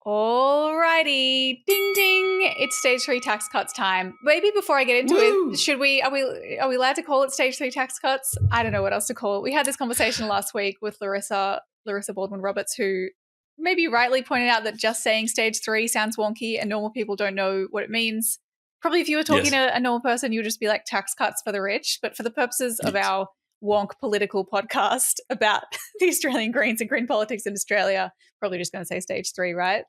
Alrighty, ding ding! It's stage 3 tax cuts time. Maybe before I get into Woo! it, are we allowed to call it stage 3 tax cuts? I don't know what else to call it. We had this conversation last week with Larissa Baldwin Roberts, who maybe rightly pointed out that just saying stage 3 sounds wonky and normal people don't know what it means. Probably if you were talking Yes. to a normal person, you would just be like tax cuts for the rich. But for the purposes of Yes. our wonk political podcast about the Australian Greens and green politics in Australia, probably just going to say stage 3, right?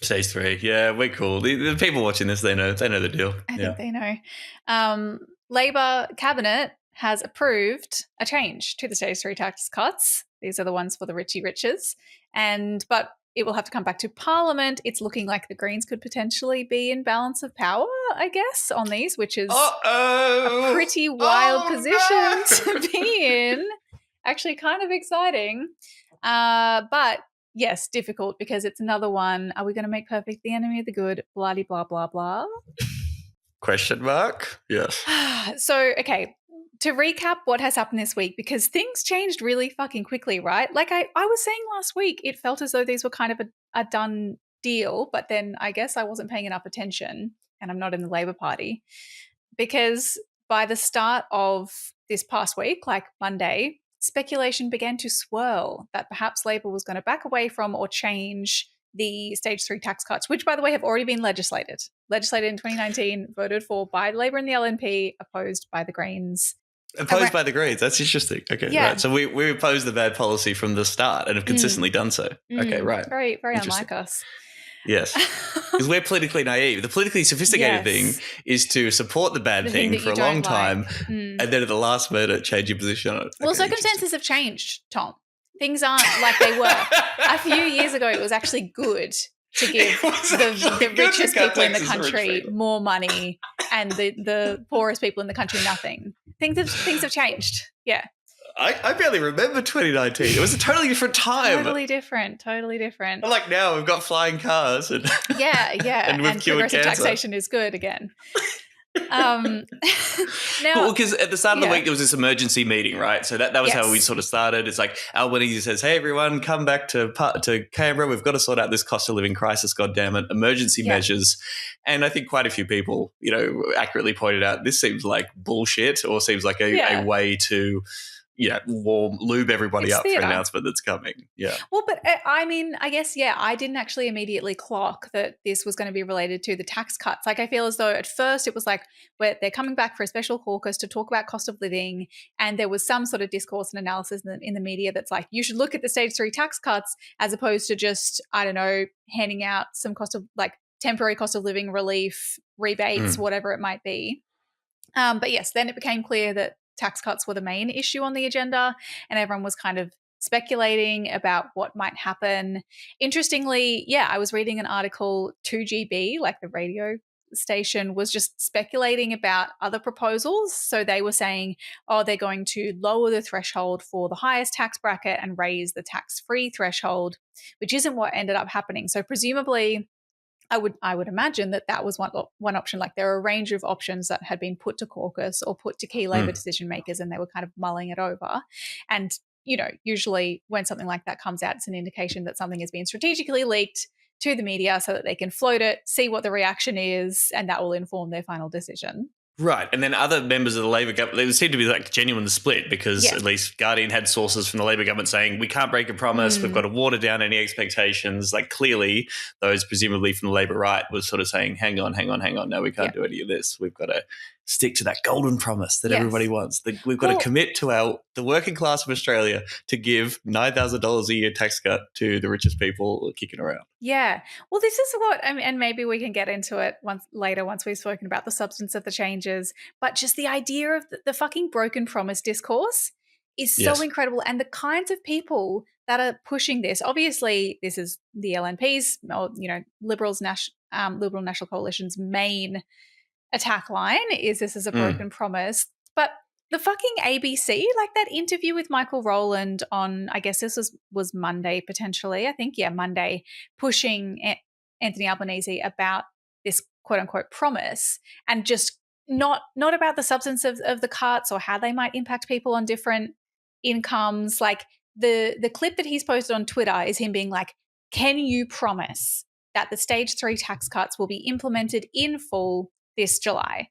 Stage 3. Yeah, we're cool. The people watching this, they know the deal. I think they know. Labor cabinet has approved a change to the stage 3 tax cuts. These are the ones for the richie riches. But it will have to come back to Parliament. It's looking like the Greens could potentially be in balance of power, I guess, on these, which is a pretty wild position to be in. Actually kind of exciting. But yes, difficult because it's another one. Are we going to make perfect the enemy of the good? Blah, blah, blah, blah. Question mark? Yes. So, okay, to recap what has happened this week, because things changed really fucking quickly, right? Like I was saying last week, it felt as though these were kind of a done deal, but then I guess I wasn't paying enough attention, and I'm not in the Labor Party, because by the start of this past week, like Monday, speculation began to swirl that perhaps Labor was going to back away from or change the stage 3 tax cuts, which, by the way, have already been legislated in 2019, voted for by Labor and the LNP, opposed by the Greens. Opposed by the Greens. That's interesting. Okay, Yeah. right. So we opposed the bad policy from the start and have consistently done so. Okay, right. Very, very unlike us. Yes, because we're politically naive. The politically sophisticated thing is to support the bad thing for a long time and then at the last minute change your position on it. Well, circumstances have changed, Tom. Things aren't like they were. A few years ago, it was actually good to give the richest people in the country more money and the poorest people in the country nothing. Things have changed. Yeah. I barely remember 2019. It was a totally different time. Totally different. Like now we've got flying cars and yeah, and progressive taxation is good again. Now, because at the start of the week there was this emergency meeting, right? So that was how we sort of started. It's like Albanese says, "Hey everyone, come back to Canberra. We've got to sort out this cost of living crisis. God damn it, emergency measures." And I think quite a few people, accurately pointed out this seems like bullshit, or seems like a way to lube everybody up for an announcement that's coming. Yeah. Well, but I mean, I guess, I didn't actually immediately clock that this was going to be related to the tax cuts. Like, I feel as though at first it was like, they're coming back for a special caucus to talk about cost of living. And there was some sort of discourse and analysis in the media that's like, you should look at the stage 3 tax cuts as opposed to just, I don't know, handing out some temporary cost of living relief, rebates, whatever it might be. But yes, then it became clear that tax cuts were the main issue on the agenda, and everyone was kind of speculating about what might happen. Interestingly, I was reading an article, 2GB, like the radio station, was just speculating about other proposals. So they were saying, they're going to lower the threshold for the highest tax bracket and raise the tax-free threshold, which isn't what ended up happening. So presumably, I would imagine that was one option. Like, there are a range of options that had been put to caucus or put to key Labor decision makers, and they were kind of mulling it over. And, usually when something like that comes out, it's an indication that something has been strategically leaked to the media so that they can float it, see what the reaction is, and that will inform their final decision. Right. And then other members of the Labor government, they seem to be like genuine split, because at least Guardian had sources from the Labor government saying, we can't break a promise, we've got to water down any expectations. Like, clearly those presumably from the Labor right was sort of saying, hang on, no, we can't do any of this. We've got to stick to that golden promise that everybody wants. We've got to commit to the working class of Australia to give $9,000 a year tax cut to the richest people kicking around. Yeah. Well, this is what, and maybe we can get into it once we've spoken about the substance of the changes, but just the idea of the fucking broken promise discourse is so incredible. And the kinds of people that are pushing this, obviously this is the LNP's, or, Liberal National Coalition's main attack line is this is a broken promise. But the fucking ABC, like that interview with Michael Rowland on, I guess this was Monday potentially, I think, Monday, pushing Anthony Albanese about this quote unquote promise, and just not about the substance of the cuts or how they might impact people on different incomes. Like the clip that he's posted on Twitter is him being like, can you promise that the stage 3 tax cuts will be implemented in full this July?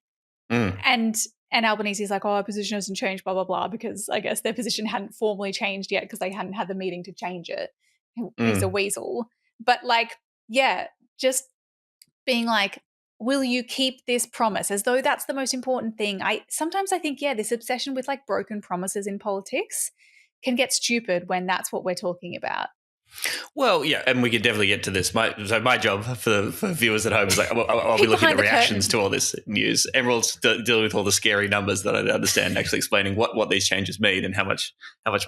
And Albanese's like, oh, our position hasn't changed, blah, blah, blah, because I guess their position hadn't formally changed yet because they hadn't had the meeting to change it. He's a weasel. But like, yeah, just being like, will you keep this promise? As though that's the most important thing. Sometimes I think, yeah, this obsession with like broken promises in politics can get stupid when that's what we're talking about. Well, yeah, and we could definitely get to this. My job for viewers at home is like I'll be looking at reactions to all this news. Emerald's dealing with all the scary numbers that I don't understand, actually explaining what these changes mean and how much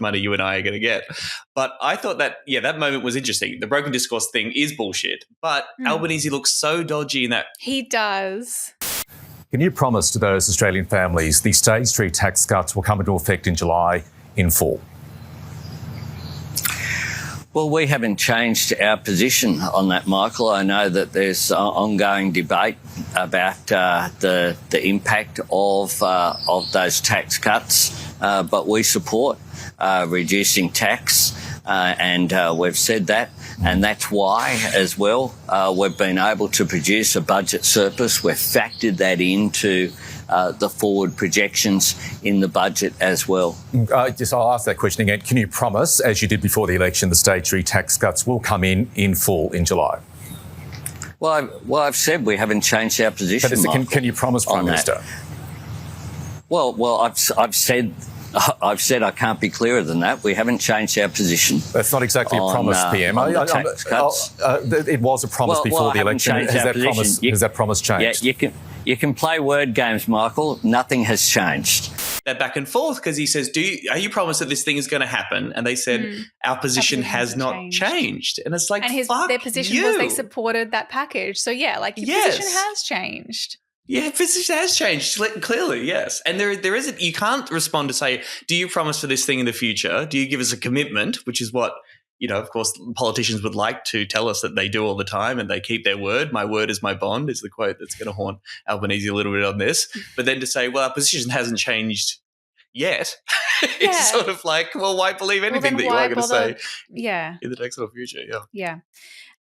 money you and I are going to get. But I thought that that moment was interesting. The broken discourse thing is bullshit, but Albanese looks so dodgy in that. He does. Can you promise to those Australian families the stage 3 tax cuts will come into effect in July in full? Well, we haven't changed our position on that, Michael. I know that there's ongoing debate about the impact of those tax cuts, but we support reducing tax, and we've said that. And that's why, as well, we've been able to produce a budget surplus. We've factored that into the forward projections in the budget as well. I'll ask that question again. Can you promise, as you did before the election, the stage 3 tax cuts will come in full in July? Well, I've said we haven't changed our position. Can you promise, Prime Minister? Well, I've said I can't be clearer than that. We haven't changed our position. That's not exactly a promise, PM. Tax cuts. It was a promise before the election. Has that promise changed? Yeah, you can play word games, Michael. Nothing has changed. They're back and forth because he says, are you promised that this thing is going to happen? And they said, our position has not changed. And it's like, and their position was they supported that package. So yeah, like your position has changed. Yeah, position has changed, clearly, yes. And there isn't, you can't respond to say, do you promise for this thing in the future? Do you give us a commitment, which is what, of course, politicians would like to tell us that they do all the time and they keep their word. My word is my bond is the quote that's going to haunt Albanese a little bit on this. But then to say, well, our position hasn't changed yet, it's sort of like, well, why believe anything that you are going to say in the next future? Yeah.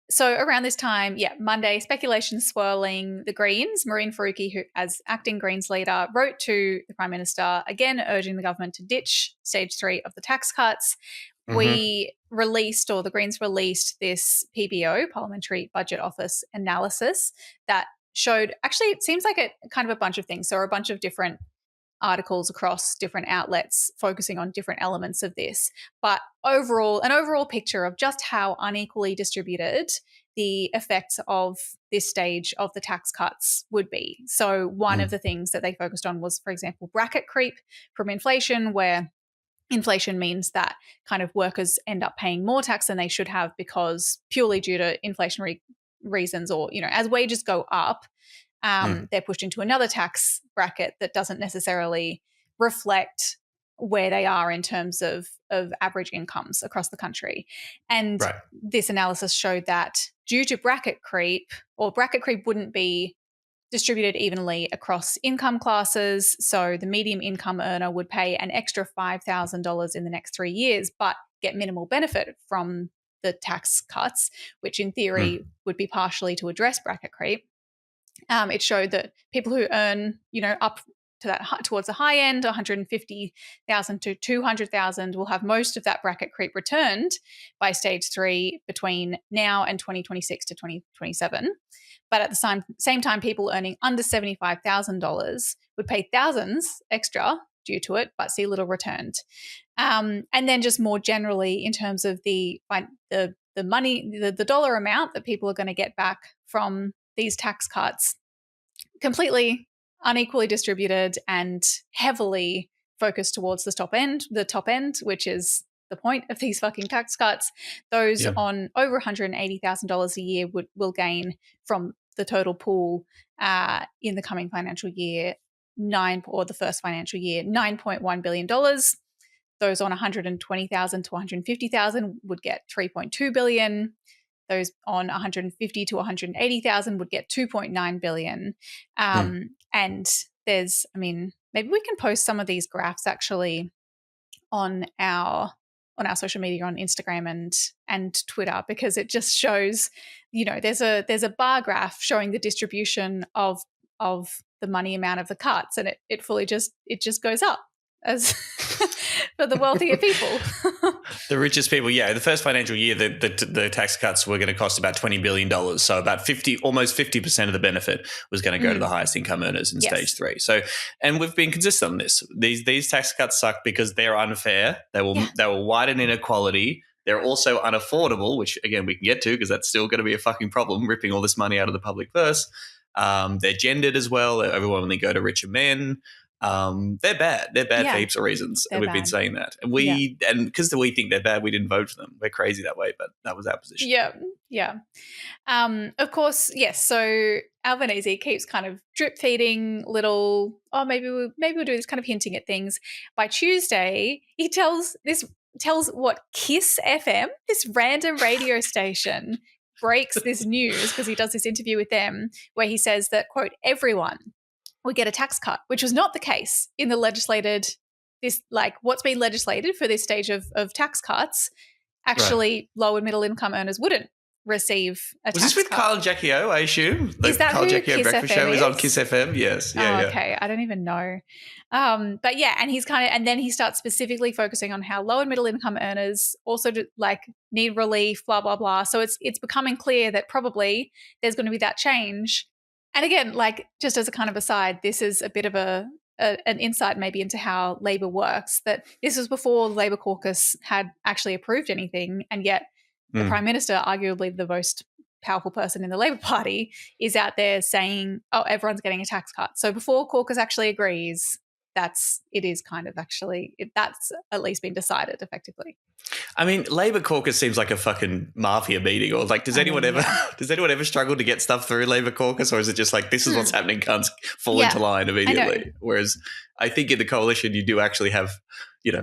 So around this time, Monday, speculation swirling. The Greens, Mehreen Faruqi, who as acting Greens leader, wrote to the Prime Minister, again urging the government to ditch stage 3 of the tax cuts. We released, or the Greens released, this PBO, Parliamentary Budget Office analysis that showed, actually it seems like kind of a bunch of things. So a bunch of different articles across different outlets focusing on different elements of this, but an overall picture of just how unequally distributed the effects of this stage of the tax cuts would be. So one of the things that they focused on was, for example, bracket creep from inflation, where inflation means that kind of workers end up paying more tax than they should have because purely due to inflationary reasons, or, as wages go up, they're pushed into another tax bracket that doesn't necessarily reflect where they are in terms of average incomes across the country. And this analysis showed that due to bracket creep wouldn't be distributed evenly across income classes. So the medium income earner would pay an extra $5,000 in the next 3 years, but get minimal benefit from the tax cuts, which in theory would be partially to address bracket creep. It showed that people who earn, up to that towards the high end, 150,000 to 200,000, will have most of that bracket creep returned by stage 3 between now and 2026 to 2027. But at the same time, people earning under $75,000 would pay thousands extra due to it, but see little returned. And then just more generally, in terms of the money, the dollar amount that people are going to get back from these tax cuts, completely unequally distributed and heavily focused towards the top end, which is the point of these fucking tax cuts. Those on over $180,000 a year will gain from the total pool in the coming financial year, the first financial year, $9.1 billion. Those on 120,000 to 150,000 would get $3.2 billion. Those on 150 to 180,000 would get $2.9 billion. And there's, maybe we can post some of these graphs actually on our on our social media, on Instagram and Twitter, because it just shows, there's a bar graph showing the distribution of the money amount of the cuts, and it fully just goes up as for the wealthier people. The richest people, the first financial year, the tax cuts were going to cost about $20 billion. So about almost 50% of the benefit was going to go to the highest income earners in stage 3. So, and we've been consistent on this. These tax cuts suck because they're unfair. They will widen inequality. They're also unaffordable, which again we can get to because that's still going to be a fucking problem, ripping all this money out of the public purse. They're gendered as well. They overwhelmingly go to richer men. They're bad. They're bad for heaps of reasons, and we've been saying that. And and because we think they're bad, we didn't vote for them. We're crazy that way, but that was our position. Yeah. Of course, yes. So Albanese keeps kind of drip feeding little. Oh, maybe we'll do this, kind of hinting at things. By Tuesday, he tells what KISS FM, this random radio station, breaks this news because he does this interview with them where he says that, quote, everyone would get a tax cut, which was not the case in the what's been legislated for this stage of tax cuts. Actually, low and middle income earners wouldn't receive a tax cut. Was this with Kyle and Jackie O, I assume? Is that Kyle who Jackie O KISS Breakfast FM Show is on KISS FM? Yes. Yeah. Okay. I don't even know. But yeah, and he's and then he starts specifically focusing on how low and middle income earners also need relief, blah, blah, blah. So it's becoming clear that probably there's going to be that change. And again, just as a kind of aside, this is a bit of an insight maybe into how Labor works, that this was before the Labor caucus had actually approved anything, and yet the Prime Minister, arguably the most powerful person in the Labor Party, is out there saying, oh, everyone's getting a tax cut. So before caucus actually agrees, that's at least been decided effectively. I mean, Labor caucus seems like a fucking mafia meeting, or does anyone ever struggle to get stuff through Labor caucus, or is it just this is what's happening, cunts, fall into line immediately? Whereas I think in the coalition you do actually have,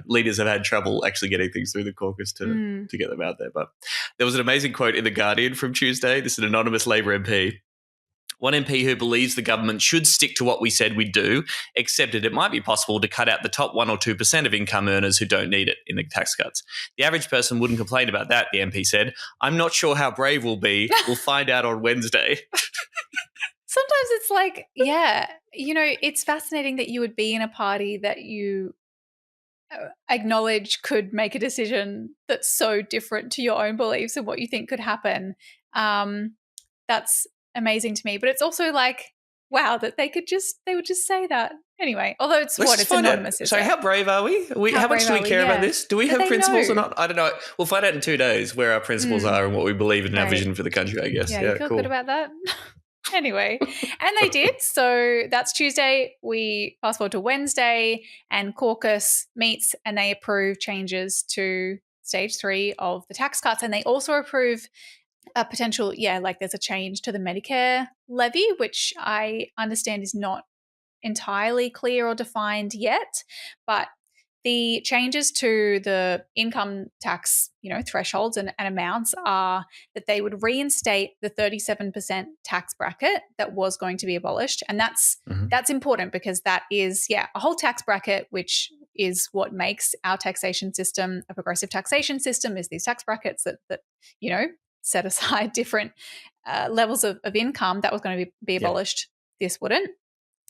leaders have had trouble actually getting things through the caucus to get them out there. But there was an amazing quote in The Guardian from Tuesday. This is an anonymous Labor MP. One MP who believes the government should stick to what we said we'd do, except that it might be possible to cut out the top 1 or 2% of income earners who don't need it in the tax cuts. The average person wouldn't complain about that, the MP said. I'm not sure how brave we'll be. We'll find out on Wednesday. Sometimes it's it's fascinating that you would be in a party that you acknowledge could make a decision that's so different to your own beliefs and what you think could happen. That's amazing to me, but it's also wow, that they would just say that anyway. Although it's anonymous. So how brave are we? How much do we care about this? Do we have principles or not? I don't know. We'll find out in 2 days where our principles are and what we believe in our vision for the country, I guess. Yeah, you feel good about that? Anyway, and they did. So that's Tuesday. We fast forward to Wednesday, and caucus meets and they approve changes to stage 3 of the tax cuts, and they also approve a potential, there's a change to the Medicare levy, which I understand is not entirely clear or defined yet, but the changes to the income tax, thresholds and amounts are that they would reinstate the 37% tax bracket that was going to be abolished. And that's important because that is, a whole tax bracket, which is what makes our taxation system a progressive taxation system, is these tax brackets that set aside different levels of income. That was going to be abolished. This wouldn't.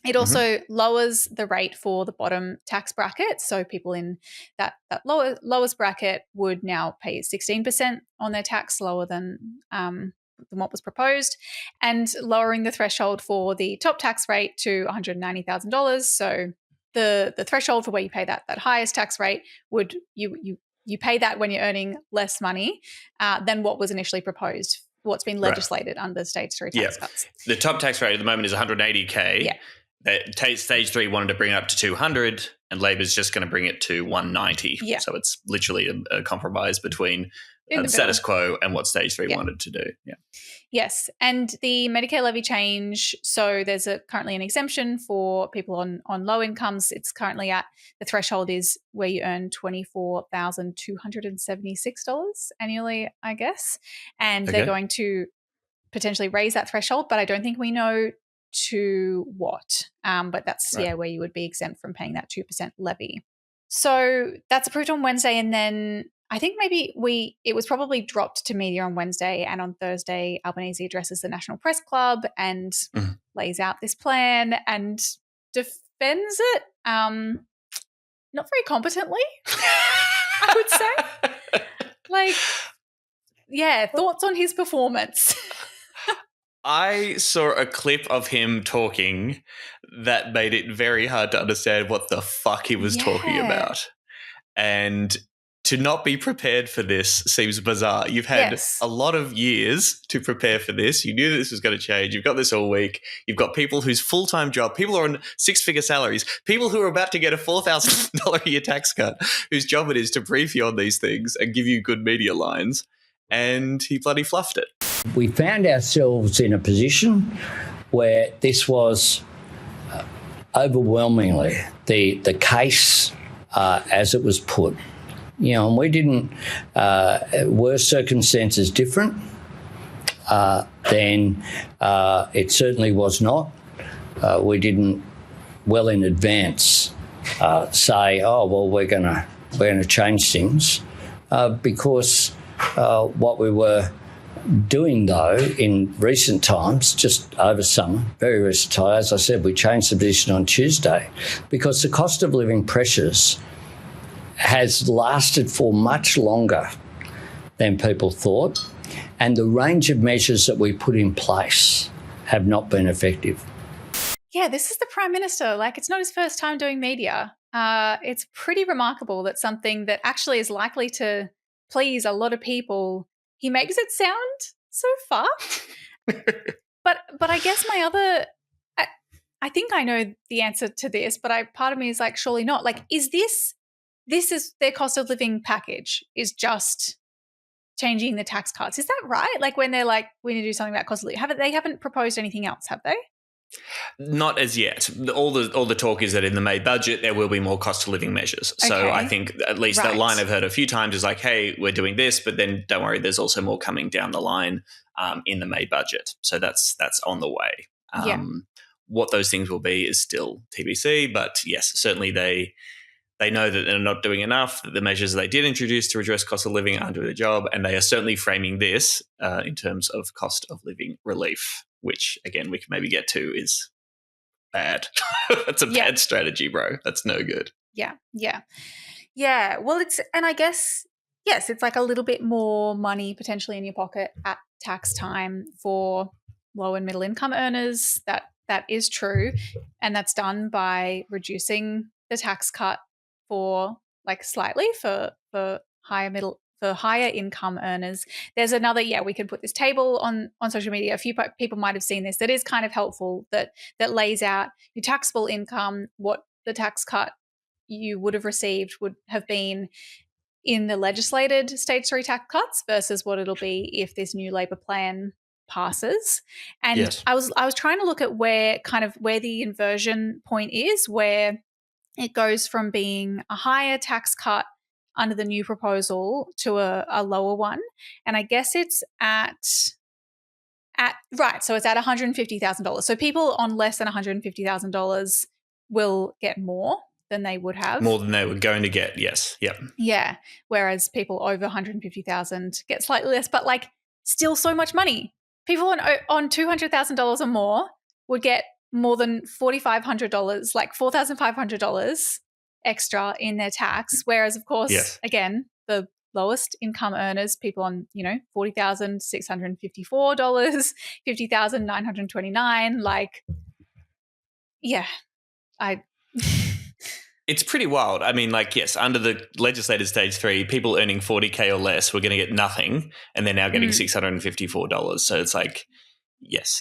It also lowers the rate for the bottom tax bracket. So people in that lowest bracket would now pay 16% on their tax, lower than what was proposed, and lowering the threshold for the top tax rate to $190,000. So the threshold for where you pay that highest tax rate would you pay that when you're earning less money than what was initially proposed, what's been legislated under stage 3 tax cuts. The top tax rate at the moment is $180K. Yeah. Stage 3 wanted to bring it up to 200, and Labor's just going to bring it to 190. Yeah. So it's literally a compromise between the status quo and what stage 3 wanted to do. Yeah. Yes, and the Medicare levy change, so there's currently an exemption for people on low incomes. It's currently at, the threshold is where you earn $24,276 annually, I guess. And they're going to potentially raise that threshold, but I don't think we know to what. But that's, where you would be exempt from paying that 2% levy. So that's approved on Wednesday, and then I think maybe it was probably dropped to media on Wednesday, and on Thursday, Albanese addresses the National Press Club and lays out this plan and defends it, not very competently, I would say. Like, yeah, thoughts on his performance? I saw a clip of him talking that made it very hard to understand what the fuck he was talking about. And to not be prepared for this seems bizarre. You've had a lot of years to prepare for this. You knew that this was going to change. You've got this all week. You've got people whose full-time job, people who are on six-figure salaries, people who are about to get a $4,000 a year tax cut, whose job it is to brief you on these things and give you good media lines. And he bloody fluffed it. We found ourselves in a position where this was overwhelmingly the case as it was put. You know, and we didn't, were circumstances different? Then it certainly was not. We didn't well in advance say, oh, well, we're going to change things because what we were doing, though, in recent times, just over summer, very recent time, as I said, we changed the position on Tuesday because the cost of living pressures has lasted for much longer than people thought, and the range of measures that we put in place have not been effective. Yeah, this is the Prime Minister. Like, it's not his first time doing media. It's pretty remarkable that something that actually is likely to please a lot of people, he makes it sound so fucked. But I guess my other, I think I know the answer to this, but part of me is like, surely not. Like, is this is their cost of living package is just changing the tax cuts. Is that right? Like, when they're like, we need to do something about cost of living, they haven't proposed anything else, have they? Not as yet. All the talk is that in the May budget there will be more cost of living measures. So I think at least that line I've heard a few times is like, hey, we're doing this, but then don't worry, there's also more coming down the line in the May budget. So that's on the way. What those things will be is still TBC, but yes, certainly they know that they're not doing enough, that the measures they did introduce to address cost of living aren't doing the job, and they are certainly framing this in terms of cost of living relief, which, again, we can maybe get to is bad. That's a bad strategy, bro. That's no good. Yeah. Well, and I guess, yes, it's like a little bit more money potentially in your pocket at tax time for low and middle income earners. That is true. And that's done by reducing the tax cut for like slightly for higher income earners. There's another, we can put this table on social media. A few people might have seen this. That is kind of helpful, that lays out your taxable income, what the tax cut you would have received would have been in the legislated stage 3 tax cuts versus what it'll be if this new Labor plan passes. And I was trying to look at where the inversion point is, where it goes from being a higher tax cut under the new proposal to a lower one. And I guess it's so it's at $150,000. So people on less than $150,000 will get more than they would have. More than they were going to get, yes. Yep. Yeah. Whereas people over $150,000 get slightly less, but like still so much money. People on $200,000 or more would get more than $4,500, like $4,500 extra in their tax. Whereas, of course, again, the lowest income earners, people on, $40,654, $50,929, like, It's pretty wild. I mean, like, yes, under the legislated stage 3, people earning $40K or less were going to get nothing, and they're now getting $654. So it's like, yes.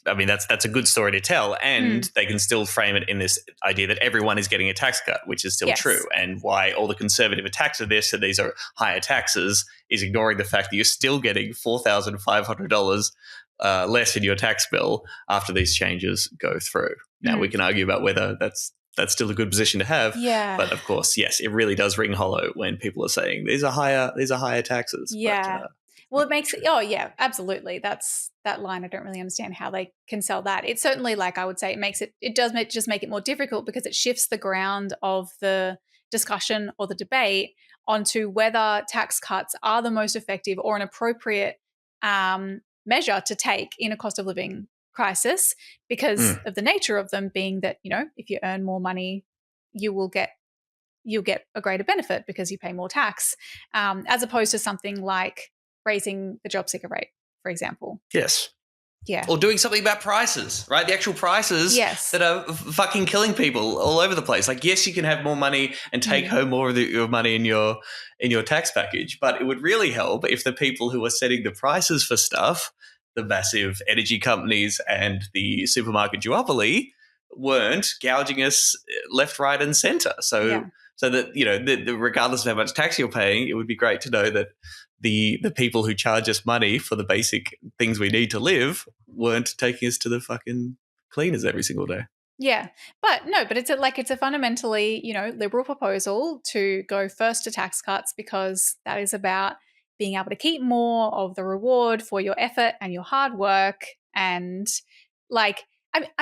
I mean, that's a good story to tell, and they can still frame it in this idea that everyone is getting a tax cut, which is still true, and why all the conservative attacks of this, that these are higher taxes, is ignoring the fact that you're still getting $4,500 less in your tax bill after these changes go through. Now, we can argue about whether that's still a good position to have. Yeah. But of course, yes, it really does ring hollow when people are saying these are higher taxes. Yeah. Well, it makes it, absolutely. That's that line. I don't really understand how they can sell that. It's certainly, like, I would say it does just make it more difficult because it shifts the ground of the discussion or the debate onto whether tax cuts are the most effective or an appropriate measure to take in a cost of living crisis because of the nature of them being that, if you earn more money, you'll get a greater benefit because you pay more tax, as opposed to something like raising the job seeker rate, for example. Yes. Yeah. Or doing something about prices, right? The actual prices that are fucking killing people all over the place. Like, yes, you can have more money and take home more of your money in your tax package, but it would really help if the people who are setting the prices for stuff, the massive energy companies and the supermarket duopoly, weren't gouging us left, right, and centre. So that regardless of how much tax you're paying, it would be great to know that the people who charge us money for the basic things we need to live weren't taking us to the fucking cleaners every single day. Yeah. But it's a fundamentally, liberal proposal to go first to tax cuts because that is about being able to keep more of the reward for your effort and your hard work. And I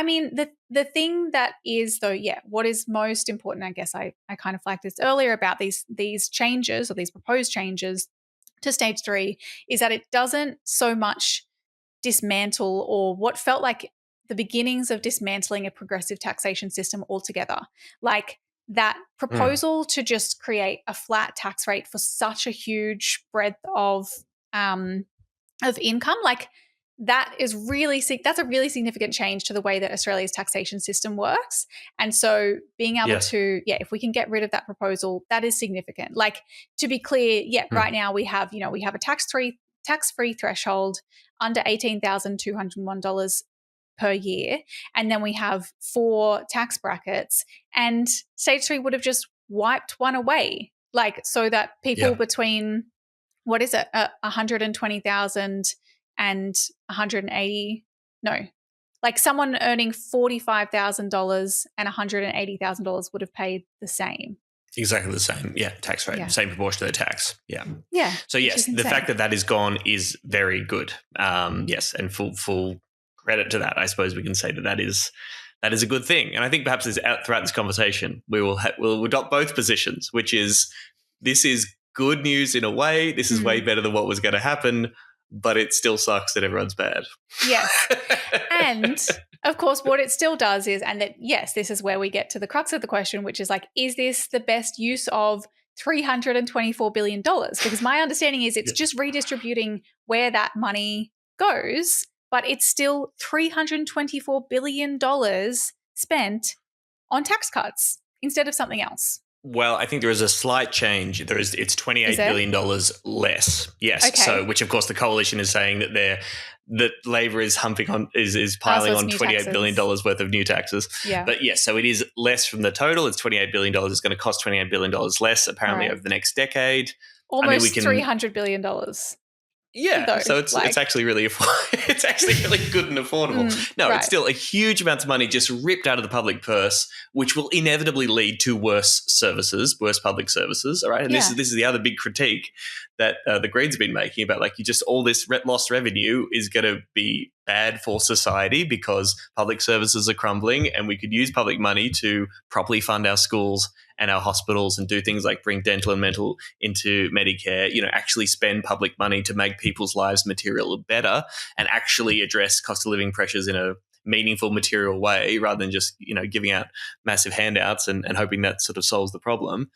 mean, the thing that is though, what is most important, I guess I kind of flagged this earlier about these changes or these proposed changes to stage 3 is that it doesn't so much dismantle or what felt like the beginnings of dismantling a progressive taxation system altogether. Like that proposal to just create a flat tax rate for such a huge breadth of income, like that's a really significant change to the way that Australia's taxation system works. And so being able to, if we can get rid of that proposal, that is significant. Like, to be clear, right now we have a tax-free threshold under $18,201 per year. And then we have 4 tax brackets, and stage 3 would have just wiped one away. Like, so that people between, 120,000 and 180, like someone earning $45,000 and $180,000 would have paid the same. Exactly the same. Yeah, tax rate, same proportion to the tax. Yeah. Yeah. So yes, the fact that is gone is very good. Yes, and full credit to that. I suppose we can say that is a good thing. And I think perhaps throughout this conversation, we'll adopt both positions, which is this is good news in a way. This is way better than what was going to happen. But it still sucks that everyone's bad. Yes. And of course, what it still does is, and that, yes, this is where we get to the crux of the question, which is like, is this the best use of $324 billion? Because my understanding is it's just redistributing where that money goes, but it's still $324 billion spent on tax cuts instead of something else. Well, I think there is a slight change. It's $28 billion less. Yes. Okay. So, which of course the coalition is saying that Labor is piling on $28 billion worth of new taxes. Yeah. But yes, so it is less from the total. It's $28 billion. It's going to cost $28 billion less apparently over the next decade. Almost $300 billion. Yeah, though, so it's actually really it's actually really good and affordable. It's still a huge amount of money just ripped out of the public purse, which will inevitably lead to worse public services. All right, and this is the other big critique that the Greens have been making about all this lost revenue is going to be bad for society because public services are crumbling, and we could use public money to properly fund our schools and our hospitals and do things like bring dental and mental into Medicare, actually spend public money to make people's lives materially better and actually address cost of living pressures in a meaningful material way rather than just, giving out massive handouts and hoping that sort of solves the problem.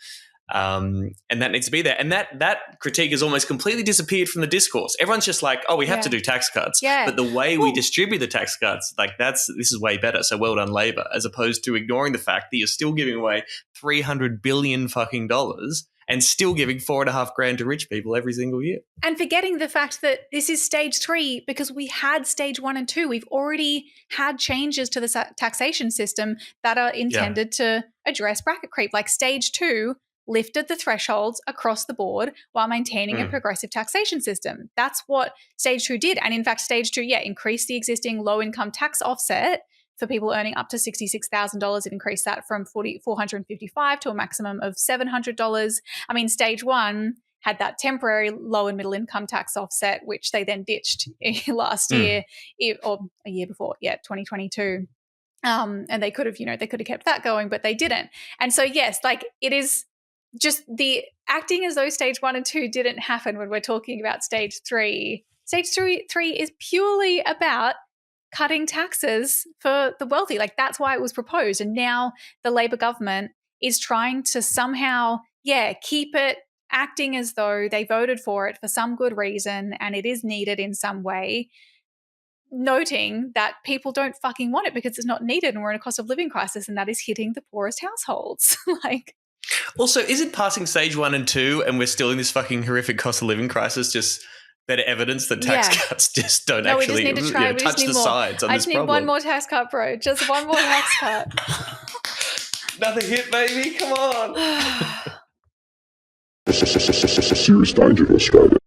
And that needs to be there. And that critique has almost completely disappeared from the discourse. Everyone's just like, oh, we have to do tax cuts. Yeah. But the way we distribute the tax cuts, this is way better. So well done, Labor, as opposed to ignoring the fact that you're still giving away $300 billion fucking dollars and still giving $4,500 to rich people every single year. And forgetting the fact that this is stage 3 because we had stage 1 and 2. We've already had changes to the taxation system that are intended to address bracket creep. Like stage 2 lifted the thresholds across the board while maintaining a progressive taxation system. That's what stage 2 did. And in fact, stage 2, increased the existing low-income tax offset for people earning up to $66,000. It increased that from $455 to a maximum of $700. I mean, stage 1 had that temporary low and middle income tax offset, which they then ditched last year or a year before, 2022. And they could have kept that going, but they didn't. And so, yes, it is just the acting as though stage 1 and 2 didn't happen when we're talking about stage 3. Stage 3 is purely about cutting taxes for the wealthy. Like, that's why it was proposed. And now the Labor government is trying to somehow, keep it acting as though they voted for it for some good reason and it is needed in some way, noting that people don't fucking want it because it's not needed and we're in a cost of living crisis and that is hitting the poorest households. Also, is it passing stage 1 and 2 and we're still in this fucking horrific cost of living crisis just better evidence that tax cuts just don't actually we just need to try. touch the sides on this problem? I just need one more tax cut, bro. Just one more tax cut. Nothing hit, baby. Come on. Serious danger to Australia.